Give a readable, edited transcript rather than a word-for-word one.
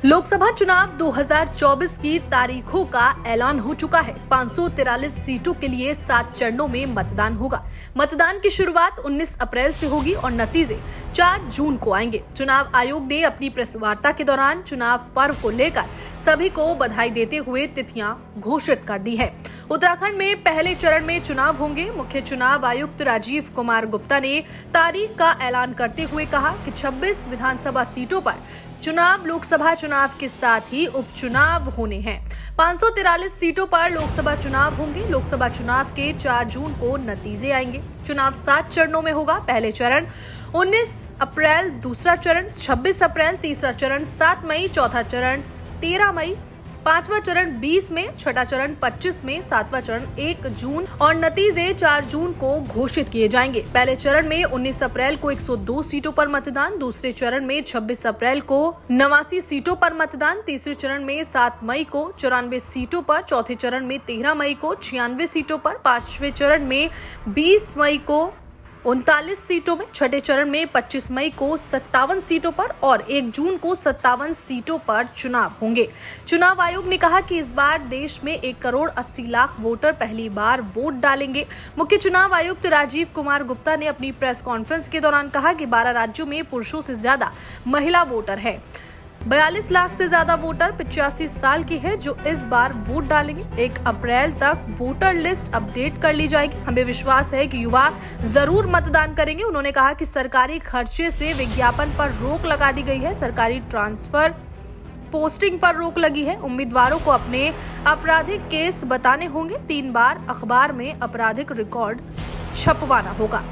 लोकसभा चुनाव 2024 की तारीखों का ऐलान हो चुका है। 543 सीटों के लिए 7 चरणों में मतदान होगा। मतदान की शुरुआत 19 अप्रैल से होगी और नतीजे 4 जून को आएंगे। चुनाव आयोग ने अपनी प्रेस वार्ता के दौरान चुनाव पर्व को लेकर सभी को बधाई देते हुए तिथियां घोषित कर दी है। उत्तराखंड में पहले चरण में चुनाव होंगे। मुख्य चुनाव आयुक्त राजीव कुमार गुप्ता ने तारीख का ऐलान करते हुए कहा कि 26 विधानसभा सीटों पर चुनाव लोकसभा चुनाव के साथ ही उपचुनाव होने हैं। 543 सीटों पर लोकसभा चुनाव होंगे। लोकसभा चुनाव के 4 जून को नतीजे आएंगे। चुनाव 7 चरणों में होगा। पहले चरण 19 अप्रैल, दूसरा चरण 26 अप्रैल, तीसरा चरण 7 मई, चौथा चरण 13 मई, पांचवा चरण 20 में, छठा चरण 25 में, सातवां चरण 1 जून और नतीजे 4 जून को घोषित किए जाएंगे। पहले चरण में 19 अप्रैल को 102 सीटों पर मतदान, दूसरे चरण में 26 अप्रैल को 89 सीटों पर मतदान, तीसरे चरण में 7 मई को 94 सीटों पर, चौथे चरण में 13 मई को 96 सीटों पर, पांचवें चरण में 20 मई को 39 सीटों में, छठे चरण में 25 मई को 57 सीटों पर और 1 जून को 57 सीटों पर चुनाव होंगे। चुनाव आयोग ने कहा कि इस बार देश में 1 करोड़ 80 लाख वोटर पहली बार वोट डालेंगे। मुख्य चुनाव आयुक्त राजीव कुमार गुप्ता ने अपनी प्रेस कॉन्फ्रेंस के दौरान कहा कि 12 राज्यों में पुरुषों से ज्यादा महिला वोटर हैं। 42 लाख से ज्यादा वोटर 85 साल की है जो इस बार वोट डालेंगे। 1 अप्रैल तक वोटर लिस्ट अपडेट कर ली जाएगी। हमें विश्वास है कि युवा जरूर मतदान करेंगे। उन्होंने कहा कि सरकारी खर्चे से विज्ञापन पर रोक लगा दी गई है। सरकारी ट्रांसफर पोस्टिंग पर रोक लगी है। उम्मीदवारों को अपने आपराधिक केस बताने होंगे। 3 बार अखबार में आपराधिक रिकॉर्ड छपवाना होगा।